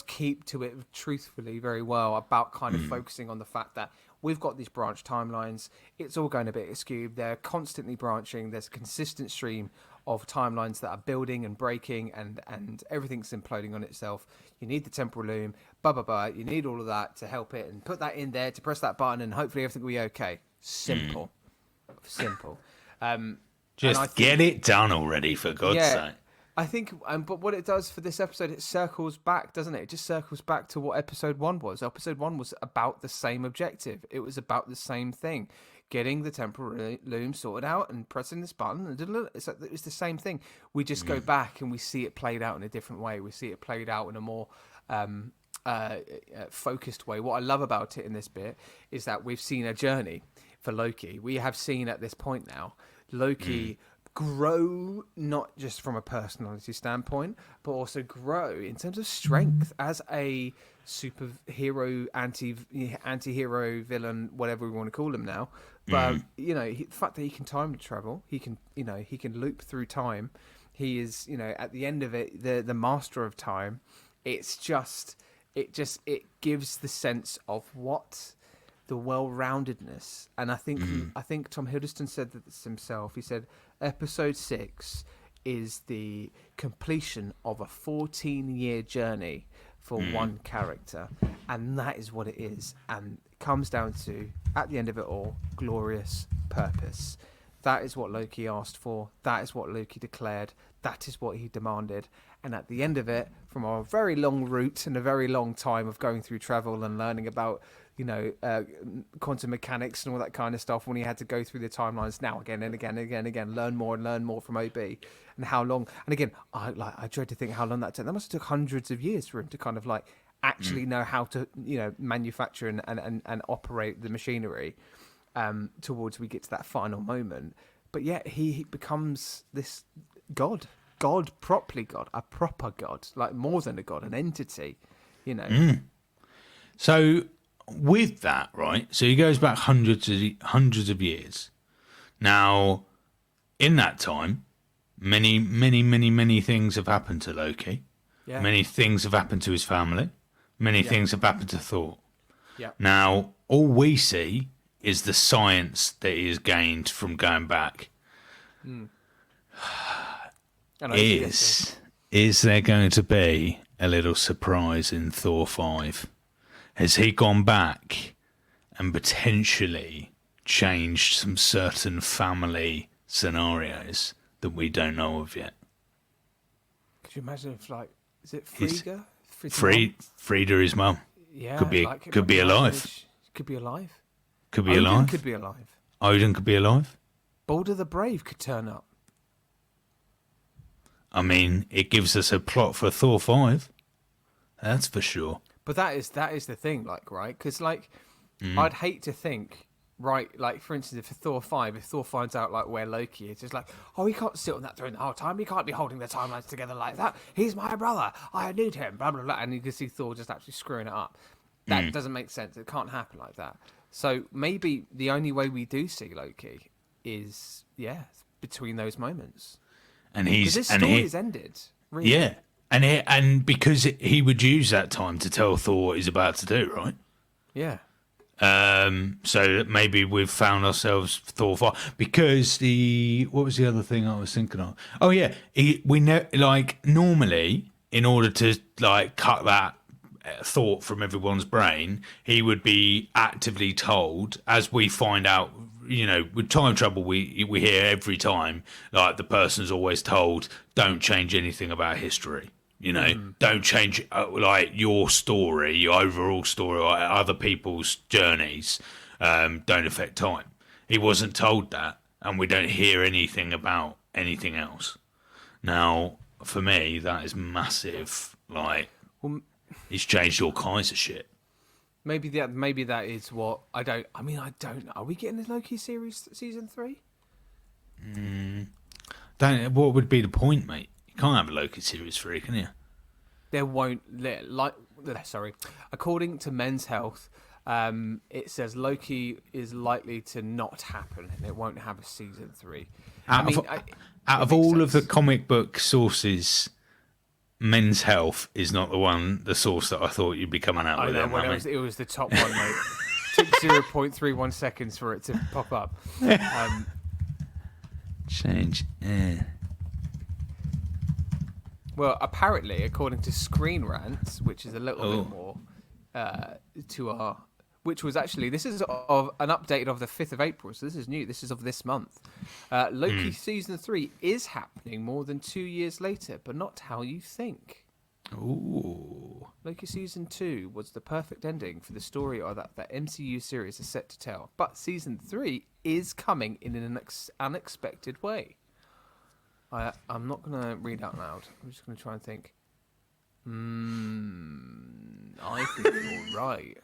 keep to it truthfully very well about kind of focusing on the fact that we've got these branch timelines. It's all going a bit skewed. They're constantly branching. There's a consistent stream of timelines that are building and breaking, and everything's imploding on itself. You need the temporal loom, blah, blah, blah. You need all of that to help it, and put that in there to press that button, and hopefully everything will be okay. Simple. Just get it done already, for God's sake. I think, but what it does for this episode, it circles back, doesn't it? It just circles back to what episode 1 was. Episode 1 was about the same objective. It was about the same thing, getting the temporal loom sorted out and pressing this button. It's the same thing. We just go back and we see it played out in a different way. We see it played out in a more focused way. What I love about it in this bit is that we've seen a journey for Loki. We have seen at this point now Loki grow, not just from a personality standpoint, but also grow in terms of strength as a superhero, anti-hero, villain, whatever we want to call him now. But the fact that he can time travel, he can loop through time. He is, at the end of it, the master of time. It gives the sense of what the well-roundedness, and I think Tom Hiddleston said this himself. He said episode 6 is the completion of a 14-year journey for one character, and that is what it is. And it comes down to, at the end of it all, glorious purpose. That is what Loki asked for. That is what Loki declared. That is what he demanded. And at the end of it, from a very long route and a very long time of going through travel and learning about quantum mechanics and all that kind of stuff, when he had to go through the timelines now again and again and again and again, learn more from OB, and how long. And again, I dread to think how long that took. That must have took hundreds of years for him to kind of like actually know how to manufacture and operate the machinery towards we get to that final moment. But yet he becomes this god, properly god, a proper god, like more than a god, an entity, So with that, right? So he goes back hundreds of years. Now, in that time, many things have happened to Loki. Yeah. Many things have happened to his family. Many things have happened to Thor. Yeah. Now, all we see is the science that he has gained from going back. Is there going to be a little surprise in Thor 5? Has he gone back and potentially changed some certain family scenarios that we don't know of yet? Could you imagine if, like, is it Frigga? Frida, his mum. Yeah. Could be alive. Could be alive. Odin could be alive. Odin could be alive. Balder the Brave could turn up. I mean, it gives us a plot for Thor 5. That's for sure. But that is the thing, like, right? Because, like, I'd hate to think, right, like, for instance, if Thor 5, if Thor finds out, like, where Loki is, it's like, oh, he can't sit on that throne the whole time. He can't be holding the timelines together like that. He's my brother. I need him, blah, blah, blah. And you can see Thor just actually screwing it up. That doesn't make sense. It can't happen like that. So maybe the only way we do see Loki is, between those moments. And because his story is ended. Really. Yeah. And because he would use that time to tell Thor what he's about to do, right? Yeah. So maybe we've found ourselves Thor 5. Because what was the other thing I was thinking of? Oh yeah, we know, like, normally in order to like cut that thought from everyone's brain, he would be actively told, as we find out. With time travel, we hear every time, like, the person's always told, don't change anything about history, You know, don't change like your story, your overall story, or other people's journeys. Don't affect time. He wasn't told that, and we don't hear anything about anything else. Now, for me, that is massive. Like, he's changed all kinds of shit. Maybe that is what I don't know. Are we getting the Loki series season 3? What would be the point, mate? You can't have a Loki series 3, can you? There won't sorry. According to Men's Health, it says Loki is likely to not happen, and it won't have a season 3. Out of all of the comic book sources, Men's Health is not the source that I thought you'd be coming out with. It was the top one, mate. Took 0.31 seconds for it to pop up. Change. Well, apparently, according to Screen Rant, which is a little bit more which was actually, this is of an update of the 5th of April, so this is new. This is of this month. Loki season 3 is happening more than 2 years later, but not how you think. Ooh. Loki season 2 was the perfect ending for the story that MCU series is set to tell, but season 3 is coming in an unexpected way. I'm not going to read out loud. I'm just going to try and think. I think you're right.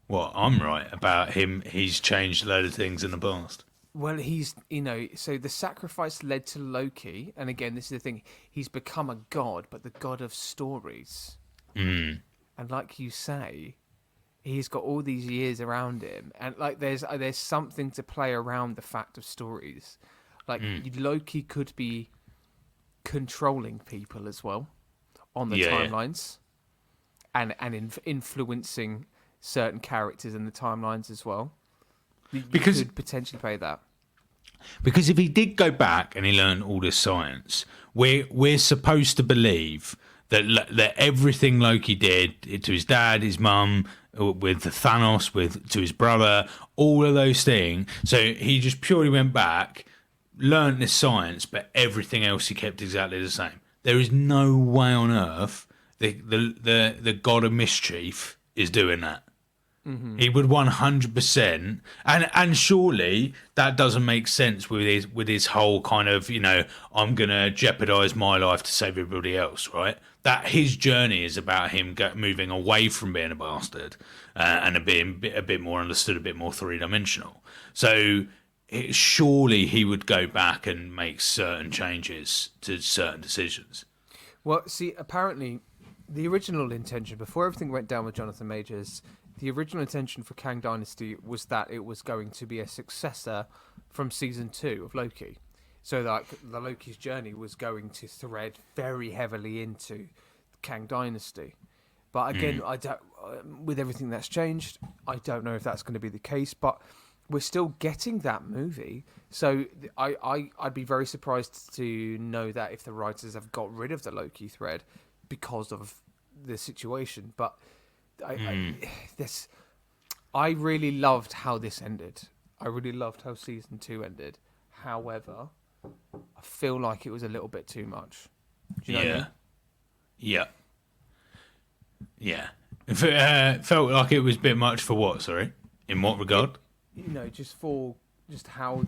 Well, I'm right about him. He's changed a load of things in the past. Well, so the sacrifice led to Loki, and again, this is the thing, he's become a god, but the god of stories. And like you say, he's got all these years around him, and like there's something to play around the fact of stories. Like Loki could be controlling people as well on the timelines, and influencing certain characters in the timelines as well. You could potentially play that. Because if he did go back and he learned all this science, we're supposed to believe that everything Loki did to his dad, his mum, with the Thanos, to his brother, all of those things. So he just purely went back, learned this science, but everything else he kept exactly the same. There is no way on earth the god of mischief is doing that. He would 100%, and surely that doesn't make sense with his whole kind of, you know, I'm gonna jeopardize my life to save everybody else, right? That his journey is about him moving away from being a bastard and being a bit more understood, a bit more three-dimensional. So surely he would go back and make certain changes to certain decisions. Well, see, apparently the original intention before everything went down with Jonathan Majors. The original intention for Kang Dynasty was that it was going to be a successor from season 2 of Loki. So like the Loki's journey was going to thread very heavily into Kang Dynasty. But again, I don't, with everything that's changed, I don't know if that's going to be the case. But we're still getting that movie. So I'd be very surprised to know that if the writers have got rid of the Loki thread because of the situation. But I really loved how this ended. I really loved how season 2 ended. However, I feel like it was a little bit too much. Do you know what I mean? Yeah. It felt like it was a bit much for what? Sorry, in what regard? Just how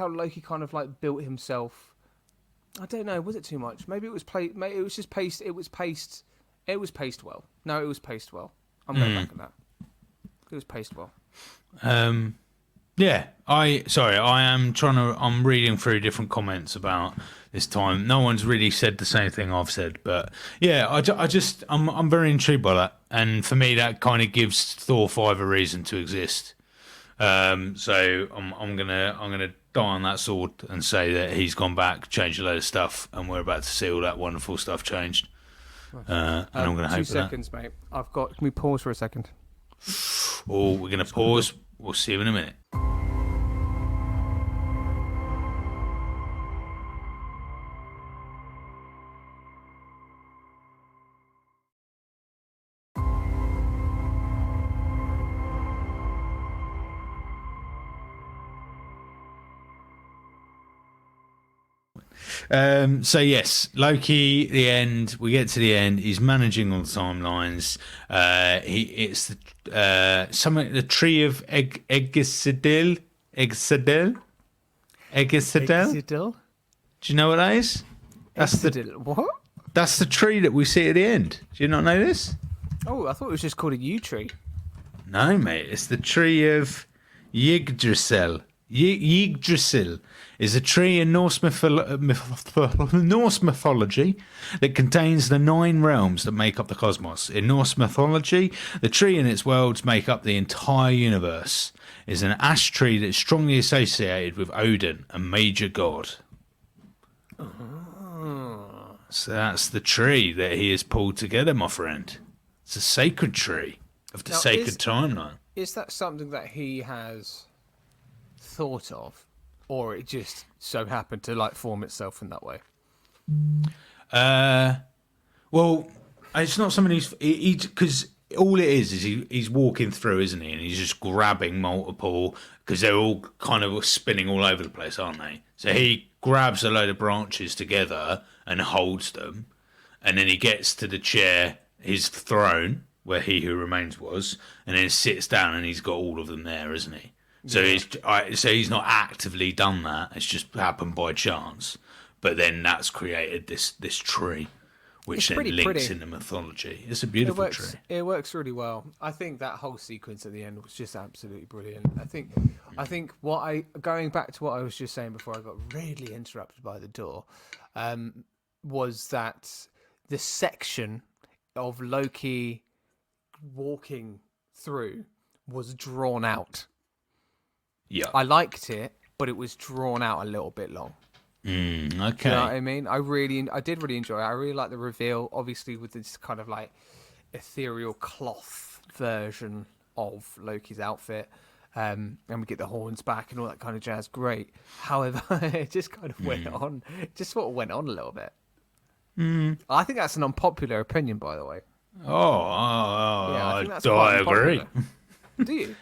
Loki kind of like built himself. I don't know. Was it too much? Maybe it was Maybe it was just paced. It was paced well. No, it was paced well. I'm going back on that. It was paced well. Yeah. I'm reading through different comments about this time. No one's really said the same thing I've said, but yeah, I'm very intrigued by that, and for me, that kind of gives Thor 5 a reason to exist. So I'm gonna die on that sword and say that he's gone back, changed a load of stuff, and we're about to see all that wonderful stuff changed. And I'm gonna hope 2 seconds, mate. Can we pause for a second? Oh, we're gonna pause. We'll see you in a minute. So yes, Loki. The end. We get to the end. He's managing all the timelines. It's something. The tree of Eggisidil. Eggisidil. Exidil? Do you know what that is? What? That's the tree that we see at the end. Do you not know this? Oh, I thought it was just called a yew tree. No, mate. It's the tree of Yggdrasil. Yggdrasil is a tree in Norse mythology that contains the 9 realms that make up the cosmos. In Norse mythology, the tree and its worlds make up the entire universe. It is an ash tree that's strongly associated with Odin, a major god. So that's the tree that he has pulled together, my friend. It's a sacred tree of the sacred timeline. Is that something that he has thought of, or it just so happened to like form itself in that way? Well, it's not something he's because all it is he's walking through, isn't he? And he's just grabbing multiple because they're all kind of spinning all over the place, aren't they? So he grabs a load of branches together and holds them, and then he gets to the chair, his throne, where He Who Remains was, and then sits down and he's got all of them there, isn't he? So he's not actively done that. It's just happened by chance. But then that's created this tree, which then links in the mythology. It's a beautiful tree. It works really well. I think that whole sequence at the end was just absolutely brilliant. I think going back to what I was just saying before I got rudely interrupted by the door, was that the section of Loki walking through was drawn out. Yeah, I liked it, but it was drawn out a little bit long. Okay. You know what I mean? I did really enjoy it. I really like the reveal, obviously, with this kind of like ethereal cloth version of Loki's outfit. And we get the horns back and all that kind of jazz. Great. However, it just kind of went on. It just sort of went on a little bit. I think that's an unpopular opinion, by the way. I agree. Do you?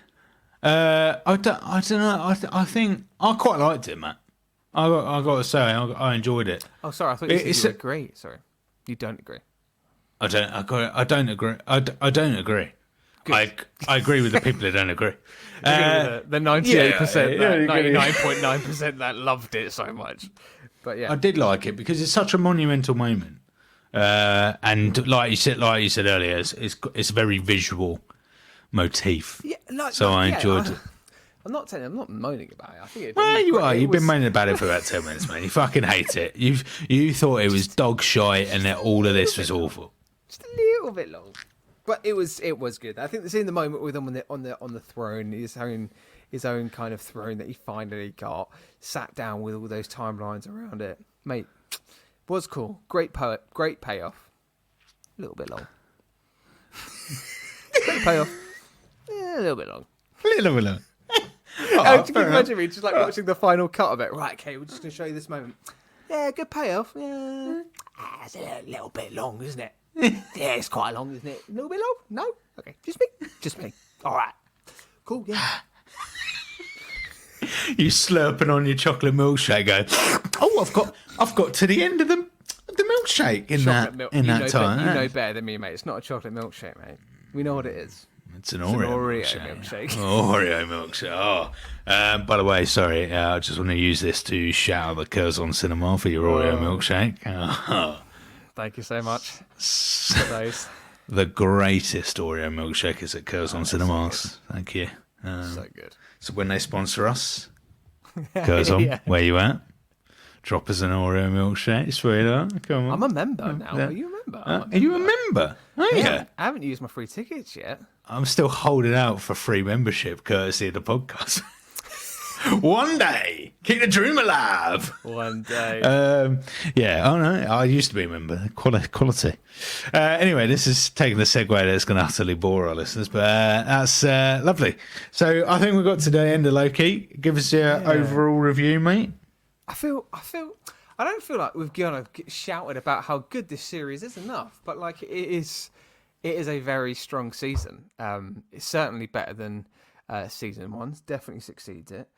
I don't know. I think I quite liked it, Matt. I got to say, I enjoyed it. Oh, sorry. I thought you said you agree. Sorry, you don't agree. I don't agree. I don't agree. I agree with the people that don't agree. The 98%, 99.9% that loved it so much. But yeah, I did like it because it's such a monumental moment, and like you said earlier, it's a very visual motif. Yeah, I enjoyed it. I'm not moaning about it. I think you are. You've been moaning about it for about 10 minutes, man. You fucking hate it. You thought it was dog shite and that all of this was awful. Just a little bit long, but it was good. I think the scene in the moment with him on the throne, his own kind of throne that he finally got, sat down with all those timelines around it, mate, was cool. Great payoff. A little bit long. Great payoff. Yeah, a little bit long. Can you imagine me just like watching the final cut of it? Right, okay, we're just going to show you this moment. Yeah, good payoff. Yeah, it's a little bit long, isn't it? Yeah, it's quite long, isn't it? A little bit long? No? Okay, just me. All right, cool. Yeah. You slurping on your chocolate milkshake, going, oh, I've got to the end of the milkshake in that time. You know better than me, mate. It's not a chocolate milkshake, mate. We know what it is. It's an Oreo milkshake. Oreo milkshake. Oh, by the way, sorry. I just want to use this to shout out the Curzon Cinema for your Oreo milkshake. Oh. Thank you so much for those. The greatest Oreo milkshake is at Curzon Cinemas. So thank you. So good. So when they sponsor us, Curzon, where you at? Drop us an Oreo milkshake, sweetheart. Come on. I'm a member now. Are you a member? Are you a member? Oh, yeah. I haven't used my free tickets yet. I'm still holding out for free membership, courtesy of the podcast. One day, keep the dream alive. One day. I used to be a member. Quality. Anyway, this is taking the segue that's going to utterly bore our listeners, but that's lovely. So I think we got to the end of Loki. Give us your overall review, mate. I don't feel like we've gone shouted about how good this series is enough, but like it is a very strong season. It's certainly better than season one. Definitely succeeds it.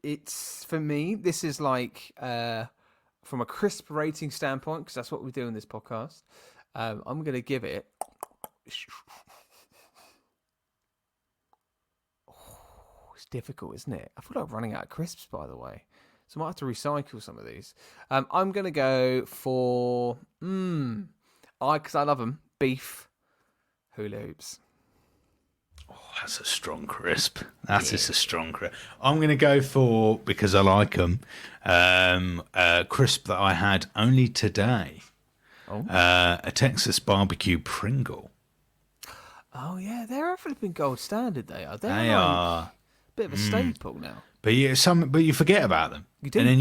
it's for me. This is like from a crisp rating standpoint, because that's what we do in this podcast. I'm going to give it. It's difficult, isn't it? I feel like running out of crisps, by the way. So I might have to recycle some of these. I'm going to go for, because I love them, beef hula hoops. Oh, that's a strong crisp. That is a strong crisp. I'm going to go for, because I like them, a crisp that I had only today. Oh. A Texas barbecue Pringle. Oh, yeah, they're flipping gold standard, they are. They are. Bit of a staple now. But you forget about them. You do. And then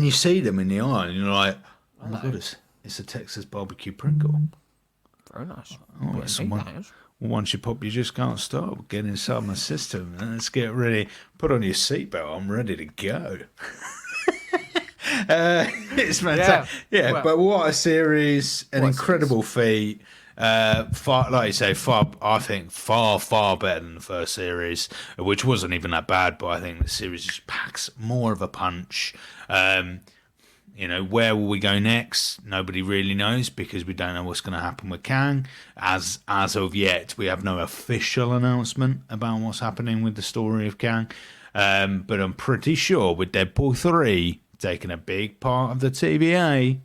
you see them in the aisle and you're like, oh my God, it's a Texas barbecue Pringle. Very nice. Oh, it's someone. Once you pop, you just can't stop. Get inside my system. Let's get ready. Put on your seatbelt. I'm ready to go. It's fantastic. Yeah, well, but what a series. An what a incredible feat. Far, like you say, I think far better than the first series, which wasn't even that bad, but I think the series just packs more of a punch. Where will we go next? Nobody really knows, because we don't know what's going to happen with Kang. As of yet, we have no official announcement about what's happening with the story of Kang. But I'm pretty sure with Deadpool 3 taking a big part of the TVA,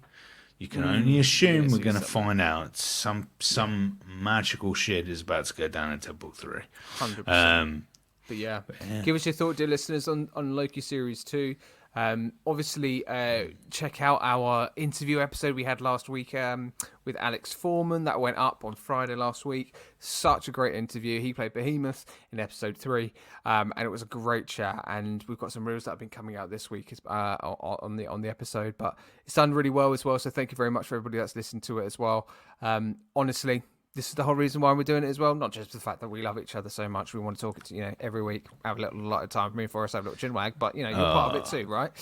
you can only assume we're going to find out some magical shit is about to go down in Deadpool 3. 100%. But yeah, give us your thought, dear listeners, on Loki Series 2. Obviously, check out our interview episode we had last week with Alex Foreman. That went up on Friday last week. Such a great interview. He played Behemoth in episode 3, and it was a great chat. And we've got some reels that have been coming out this week on the episode, but it's done really well as well. So thank you very much for everybody that's listened to it as well. Honestly, this is the whole reason why we're doing it as well. Not just the fact that we love each other so much. We want to talk it, every week, have a lot of time. Me and Forrest have a little chinwag, but you're part of it too, right?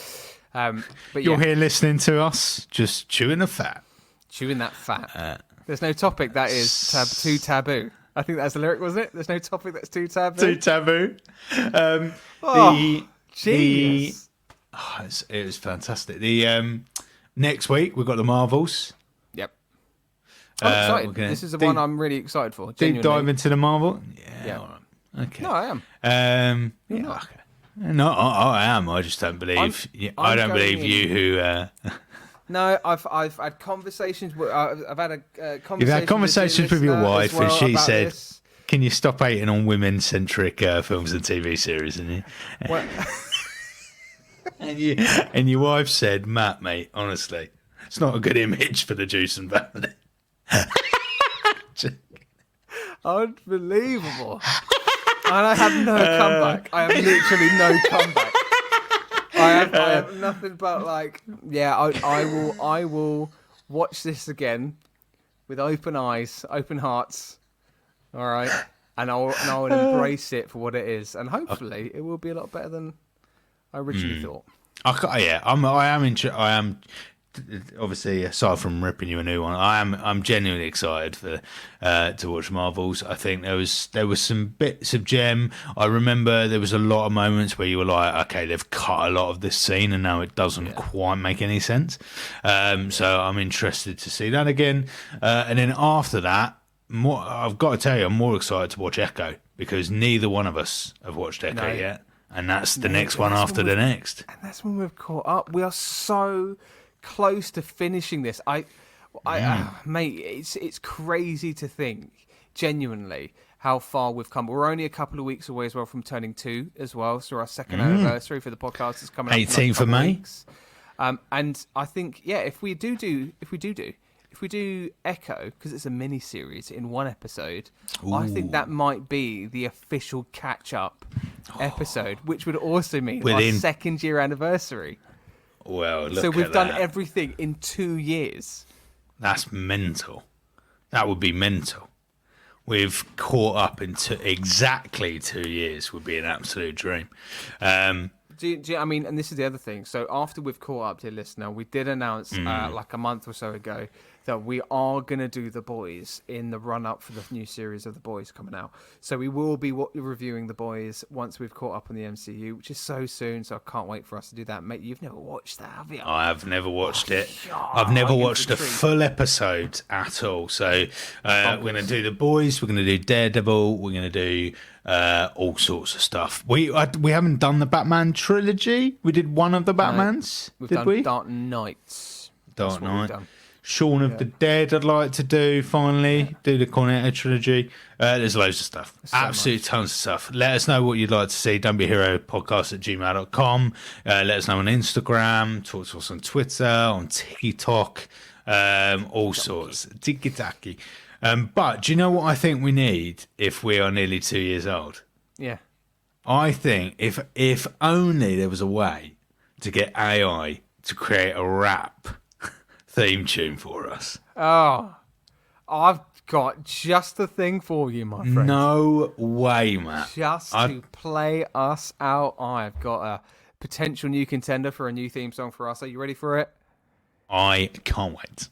But You're here listening to us, just chewing the fat. Chewing that fat. There's no topic that is too taboo. I think that's the lyric, wasn't it? There's no topic that's too taboo. Too taboo. Genius. It was fantastic. The next week we've got the Marvels. Yep. I'm excited. This is the one I'm really excited for. Genuinely. Deep dive into the Marvel. Yeah. Yeah. Okay. No, I am. Yeah. not. Okay. No, I am. I just don't believe. I don't believe you. Who? No, I've had conversations. I've had a conversation. You've had conversations with your wife, well, and she said, this. "Can you stop hating on women-centric films and TV series?" And Well, and your wife said, "Matt, mate, honestly, it's not a good image for the Jewson family." unbelievable. And I have no comeback. I have literally no comeback. I have nothing but I will watch this again with open eyes, open hearts. All right, and I will embrace it for what it is, and hopefully it will be a lot better than I originally thought. I am obviously, aside from ripping you a new one, I'm genuinely excited for to watch Marvels. I think there was some bits of gem. I remember there was a lot of moments where you were like, okay, they've cut a lot of this scene and now it doesn't quite make any sense. So I'm interested to see that again. And then after that, I've got to tell you, I'm more excited to watch Echo, because neither one of us have watched Echo yet, and that's the next one after the next. And that's when we've caught up. We are so close to finishing this. Mate, it's crazy to think, genuinely, how far we've come. We're only a couple of weeks away as well from turning 2 as well. So our second anniversary for the podcast is coming up 18th of May. And I think, if we do Echo, because it's a mini series in one episode, I think that might be the official catch up episode, which would also mean our second year anniversary. Well, look so we've at done that. everything in 2 years. That's mental. That would be mental. We've caught up in exactly 2 years. Would be an absolute dream. Do I mean, and this is the other thing. So after we've caught up, dear listener, we did announce like a month or so ago that we are going to do The Boys in the run-up for the new series of The Boys coming out. So we will be reviewing The Boys once we've caught up on the MCU, which is so soon, so I can't wait for us to do that. Mate, you've never watched that, have you? I have never watched it. I've never watched a full episode at all. So we're going to do The Boys, we're going to do Daredevil, we're going to do all sorts of stuff. We haven't done the Batman trilogy. We did one of the Batmans, did we? Dark Knights. Dark Knight. Shaun of the Dead I'd like to do finally. Do the Cornetto trilogy. There's loads of stuff. Absolutely tons of stuff. Let us know what you'd like to see. Don't be hero podcast at gmail.com. Let us know on Instagram. Talk to us on Twitter, on TikTok, all sorts. Tiki-taki. But do you know what I think we need if we are nearly 2 years old? Yeah. I think if only there was a way to get AI to create a rap theme tune for us. Oh, I've got just the thing for you, my friend. No way, Matt. Just to play us out. I've got a potential new contender for a new theme song for us. Are you ready for it? I can't wait.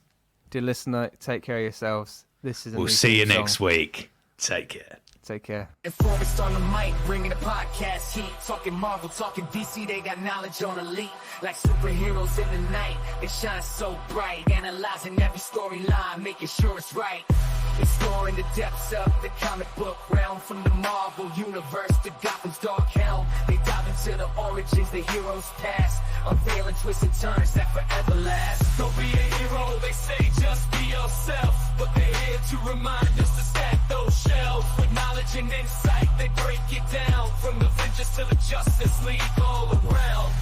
Dear listener, take care of yourselves. This is a We'll new see you theme next song. week. Take care. Take care. Informants on the mic, bringing the podcast heat. Talking Marvel, talking DC, they got knowledge on elite. Like superheroes in the night, they shine so bright. Analyzing every storyline, making sure it's right. Exploring the depths of the comic book realm. From the Marvel universe to Gotham's dark helm. They dive into the origins, the heroes past. Unveiling twists and turns that forever last. Don't be a hero, they say just be yourself. But they're here to remind us to stack those shelves. With knowledge and insight, they break it down. From the Avengers to the Justice League all around.